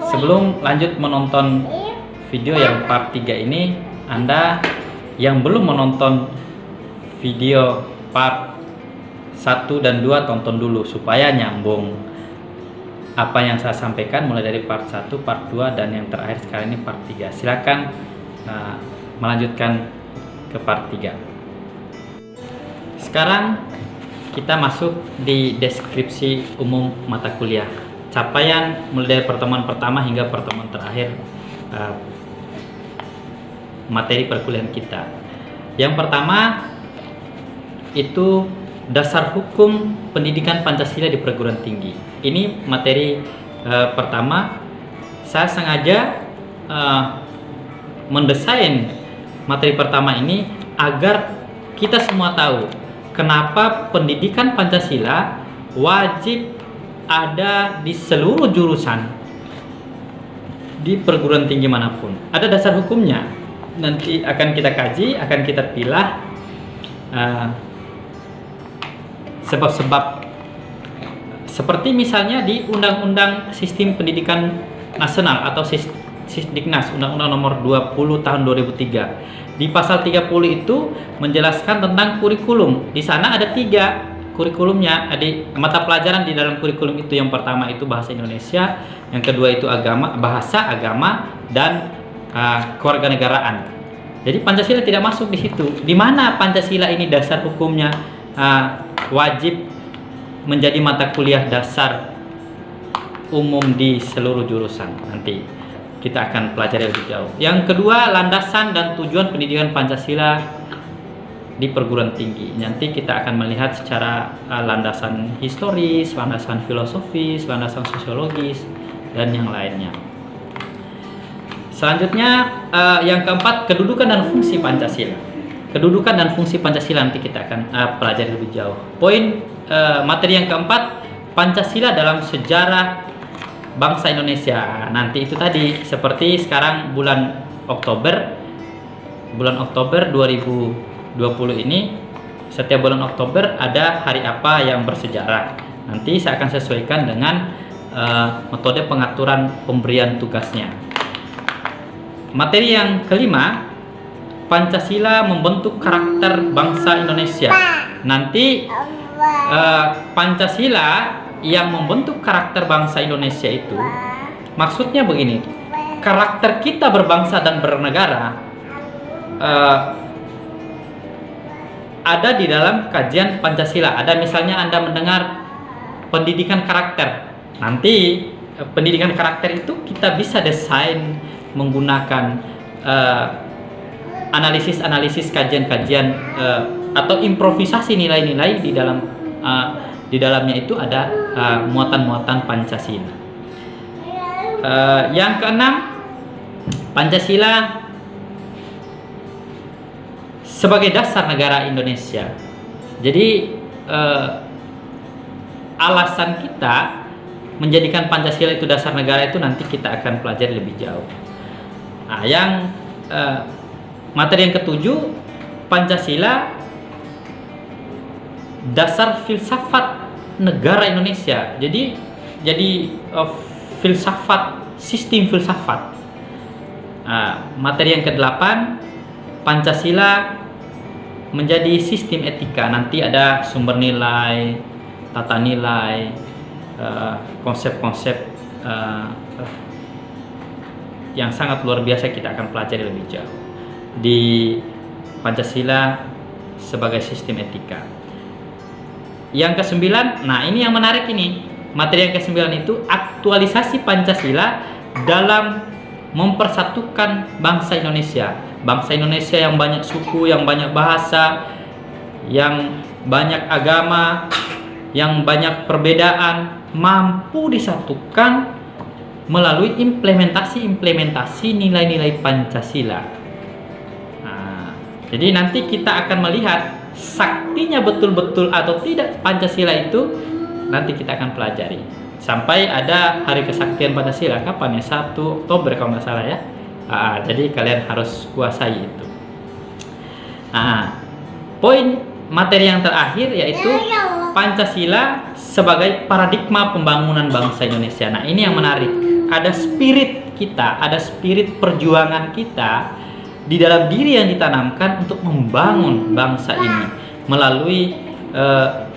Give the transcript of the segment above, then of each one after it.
Sebelum lanjut menonton video yang part 3 ini, Anda yang belum menonton video part 1 dan 2 tonton dulu supaya nyambung apa yang saya sampaikan mulai dari part 1, part 2 dan yang terakhir sekarang ini part 3. Silakan melanjutkan ke part 3. Sekarang kita masuk di deskripsi umum mata kuliah. Capaian mulai dari pertemuan pertama hingga pertemuan terakhir materi perkuliahan kita. Yang pertama itu dasar hukum pendidikan Pancasila di perguruan tinggi. Ini materi pertama. Saya sengaja mendesain materi pertama ini agar kita semua tahu kenapa pendidikan Pancasila wajib ada di seluruh jurusan di perguruan tinggi manapun. Ada dasar hukumnya. Nanti akan kita kaji, akan kita pilah sebab-sebab. Seperti misalnya di Undang-Undang Sistem Pendidikan Nasional atau Sisdiknas, Undang-Undang Nomor 20 Tahun 2003. Di pasal 30 itu menjelaskan tentang kurikulum. Di sana ada 3 kurikulumnya, ada mata pelajaran di dalam kurikulum itu. Yang pertama itu bahasa Indonesia, yang kedua itu bahasa agama dan kewarganegaraan. Jadi Pancasila tidak masuk di situ. Di mana Pancasila ini dasar hukumnya wajib menjadi mata kuliah dasar umum di seluruh jurusan. Nanti kita akan pelajari lebih jauh. Yang kedua, landasan dan tujuan pendidikan Pancasila di perguruan tinggi. Nanti kita akan melihat secara landasan historis, landasan filosofis, landasan sosiologis, dan yang lainnya. Selanjutnya, yang keempat, kedudukan dan fungsi Pancasila. Kedudukan dan fungsi Pancasila nanti kita akan pelajari lebih jauh. Poin materi yang keempat, Pancasila dalam sejarah bangsa Indonesia. Nanti itu tadi, seperti sekarang bulan Oktober 2020 ini, setiap bulan Oktober ada hari apa yang bersejarah. Nanti saya akan sesuaikan dengan metode pengaturan pemberian tugasnya. Materi yang kelima, Pancasila membentuk karakter bangsa Indonesia. Nanti Pancasila yang membentuk karakter bangsa Indonesia itu maksudnya begini, karakter kita berbangsa dan bernegara ada di dalam kajian Pancasila. Ada misalnya Anda mendengar pendidikan karakter. Nanti pendidikan karakter itu kita bisa desain menggunakan analisis kajian-kajian atau improvisasi nilai-nilai di dalamnya itu ada muatan-muatan Pancasila. Yang keenam, Pancasila sebagai dasar negara Indonesia. Jadi alasan kita menjadikan Pancasila itu dasar negara itu nanti kita akan pelajari lebih jauh. Nah, yang materi yang ketujuh, Pancasila dasar filsafat negara Indonesia. Jadi filsafat, sistem filsafat. Materi yang ke-8, Pancasila menjadi sistem etika. Nanti ada sumber nilai, tata nilai, konsep-konsep yang sangat luar biasa kita akan pelajari lebih jauh di Pancasila sebagai sistem etika. Yang ke-9, nah ini yang menarik ini. Materi yang ke-9 itu aktualisasi Pancasila dalam mempersatukan bangsa Indonesia. Bangsa Indonesia yang banyak suku, yang banyak bahasa, yang banyak agama, yang banyak perbedaan, mampu disatukan melalui implementasi nilai-nilai Pancasila. Nah, jadi nanti kita akan melihat saktinya betul-betul atau tidak Pancasila itu, nanti kita akan pelajari. Sampai ada hari kesaktian Pancasila, kapan ya? 1 Oktober kalau nggak salah ya. Jadi kalian harus kuasai itu. Poin materi yang terakhir yaitu Pancasila sebagai paradigma pembangunan bangsa Indonesia. Nah, ini yang menarik. Ada spirit kita, ada spirit perjuangan kita di dalam diri yang ditanamkan untuk membangun bangsa ini melalui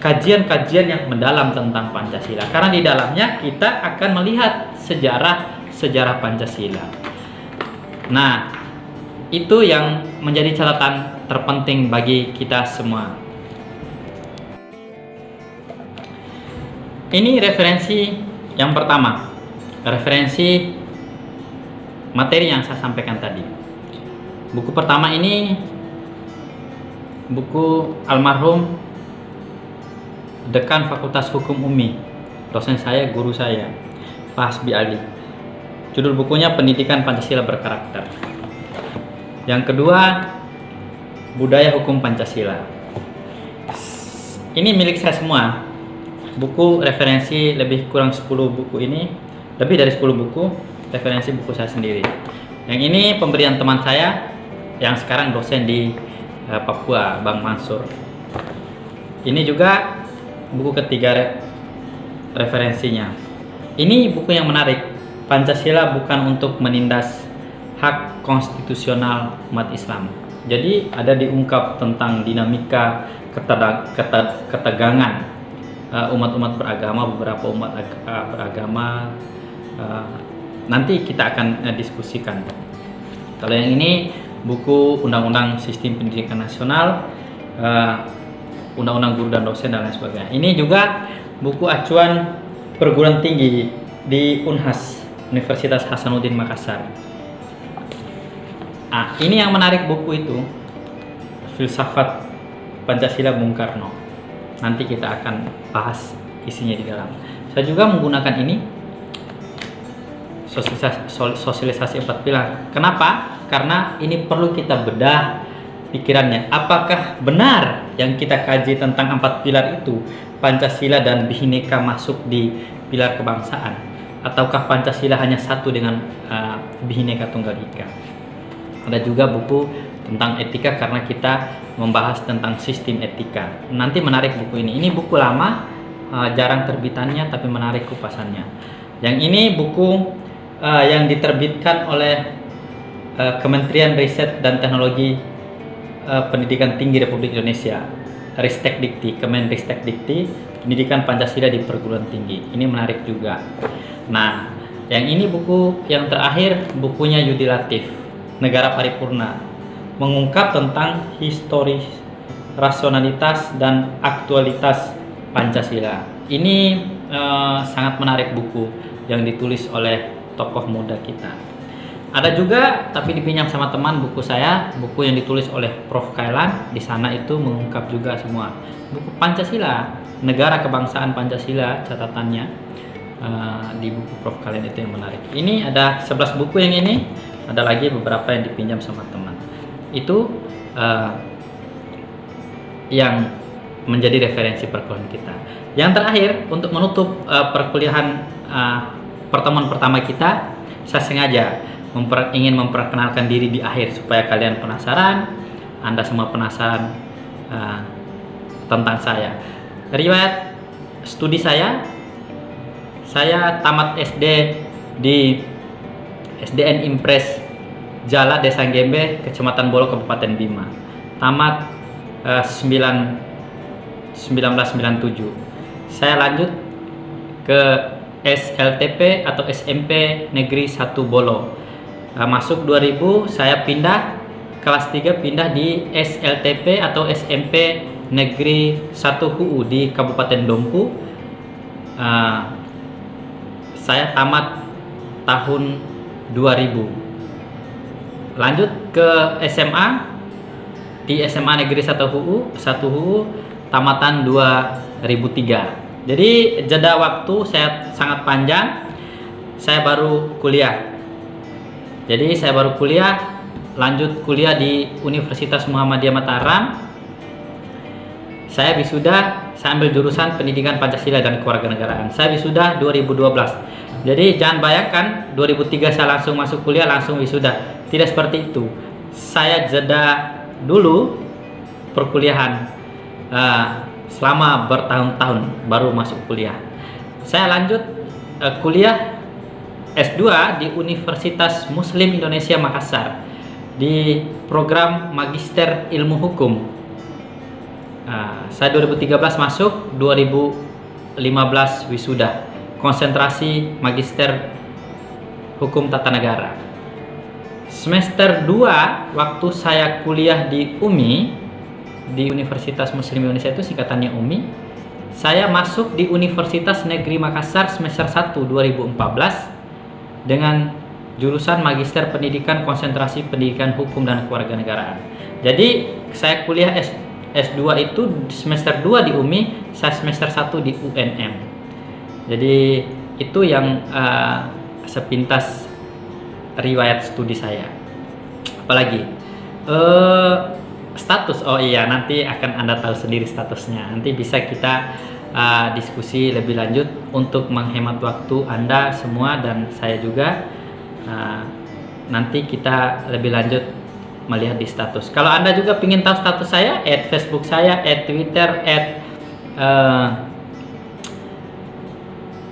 kajian-kajian yang mendalam tentang Pancasila. Karena di dalamnya kita akan melihat sejarah Pancasila. Nah, itu yang menjadi catatan terpenting bagi kita semua. Ini referensi yang pertama, referensi materi yang saya sampaikan tadi. Buku pertama ini buku almarhum Dekan Fakultas Hukum UMI, dosen saya, guru saya, Pak Hasbi Ali. Judul bukunya Pendidikan Pancasila Berkarakter. Yang kedua, Budaya Hukum Pancasila. Ini milik saya semua. Buku referensi lebih kurang 10 buku ini, lebih dari 10 buku referensi buku saya sendiri. Yang ini pemberian teman saya yang sekarang dosen di Papua, Bang Mansur. Ini juga buku ketiga referensinya. Ini buku yang menarik. Pancasila bukan untuk menindas hak konstitusional umat Islam. Jadi ada diungkap tentang dinamika ketegangan umat-umat beragama, beberapa umat beragama. Nanti kita akan diskusikan. Kalau yang ini buku Undang-Undang Sistem Pendidikan Nasional, Undang-Undang Guru dan Dosen dan lain sebagainya. Ini juga buku acuan perguruan tinggi di Unhas, Universitas Hasanuddin Makassar. Nah, ini yang menarik buku itu, Filsafat Pancasila Bung Karno. Nanti kita akan bahas isinya di dalam. Saya juga menggunakan ini, sosialisasi 4 pilar. Kenapa? Karena ini perlu kita bedah pikirannya. Apakah benar yang kita kaji tentang 4 pilar itu, Pancasila dan Bhinneka masuk di pilar kebangsaan? Ataukah Pancasila hanya satu dengan Bhinneka Tunggal Ika? Ada juga buku tentang etika karena kita membahas tentang sistem etika. Nanti menarik buku ini. Ini buku lama, jarang terbitannya tapi menarik kupasannya. Yang ini buku yang diterbitkan oleh Kementerian Riset dan Teknologi Pendidikan Tinggi Republik Indonesia, Ristekdikti, Kemenristekdikti, Pendidikan Pancasila di Perguruan Tinggi. Ini menarik juga. Nah, yang ini buku yang terakhir, bukunya Yudi Latif, Negara Paripurna, mengungkap tentang historis, rasionalitas dan aktualitas Pancasila. Ini sangat menarik buku yang ditulis oleh tokoh muda kita. Ada juga, tapi dipinjam sama teman, buku saya, buku yang ditulis oleh Prof. Kailan. Di sana itu mengungkap juga semua buku Pancasila, negara kebangsaan Pancasila, catatannya di buku Prof. Kailan itu yang menarik. Ini ada 11 buku yang ini. Ada lagi beberapa yang dipinjam sama teman. Itu yang menjadi referensi perkuliahan kita. Yang terakhir, untuk menutup perkuliahan pertemuan pertama kita, saya sengaja ingin memperkenalkan diri di akhir supaya kalian penasaran, Anda semua penasaran tentang saya. Riwayat studi saya tamat SD di SDN Impres Jala, Desa Gembe, Kecamatan Bolo, Kabupaten Bima. Tamat 1997. Saya lanjut ke SLTP atau SMP Negeri 1 Bolo. Masuk 2000, saya pindah kelas 3, pindah di SLTP atau SMP Negeri 1 HUU di Kabupaten Dompu. Saya tamat tahun 2000. Lanjut ke SMA di SMA Negeri 1 HUU, tamatan 2003. Jadi jeda waktu saya sangat panjang. Saya baru kuliah. Jadi saya baru kuliah, lanjut kuliah di Universitas Muhammadiyah Mataram. Saya wisuda, saya ambil jurusan Pendidikan Pancasila dan Kewarganegaraan. Saya wisuda 2012. Jadi jangan bayangkan 2003 saya langsung masuk kuliah, langsung wisuda. Tidak seperti itu. Saya jeda dulu perkuliahan. selama bertahun-tahun baru masuk kuliah. Saya lanjut kuliah S2 di Universitas Muslim Indonesia Makassar di program Magister Ilmu Hukum. Saya 2013 masuk, 2015 wisuda, konsentrasi Magister Hukum Tata Negara. Semester 2 waktu saya kuliah di UMI, di Universitas Muslim Indonesia itu singkatannya UMI, saya masuk di Universitas Negeri Makassar semester 1 2014 dengan jurusan Magister Pendidikan Konsentrasi Pendidikan Hukum dan Kewarganegaraan. Jadi saya kuliah S2 itu semester 2 di UMI, saya semester 1 di UNM. Jadi itu yang sepintas riwayat studi saya. Apalagi status, oh iya, nanti akan Anda tahu sendiri statusnya. Nanti bisa kita diskusi lebih lanjut untuk menghemat waktu Anda semua dan saya juga. Nanti kita lebih lanjut melihat di status. Kalau Anda juga ingin tahu status saya, add Facebook saya, add Twitter, add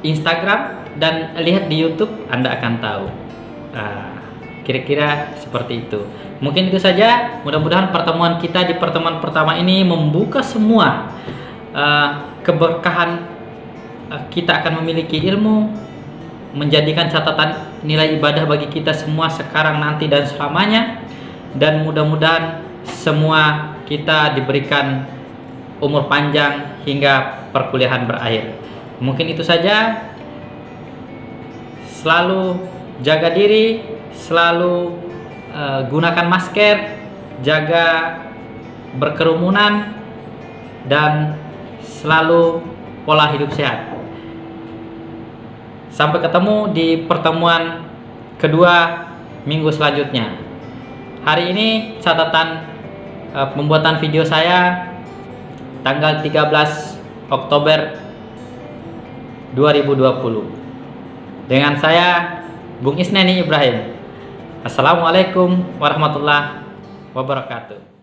Instagram, dan lihat di YouTube, Anda akan tahu. Kira-kira seperti itu. Mungkin itu saja. Mudah-mudahan pertemuan kita di pertemuan pertama ini membuka semua keberkahan. Kita akan memiliki ilmu, menjadikan catatan nilai ibadah bagi kita semua sekarang, nanti, dan selamanya. Dan mudah-mudahan semua kita diberikan umur panjang hingga perkuliahan berakhir. Mungkin itu saja. Selalu jaga diri, selalu gunakan masker, jaga berkerumunan, dan selalu pola hidup sehat. Sampai ketemu di pertemuan kedua minggu selanjutnya. Hari ini catatan pembuatan video saya tanggal 13 Oktober 2020. Dengan saya Bung Isneni Ibrahim. Assalamualaikum warahmatullahi wabarakatuh.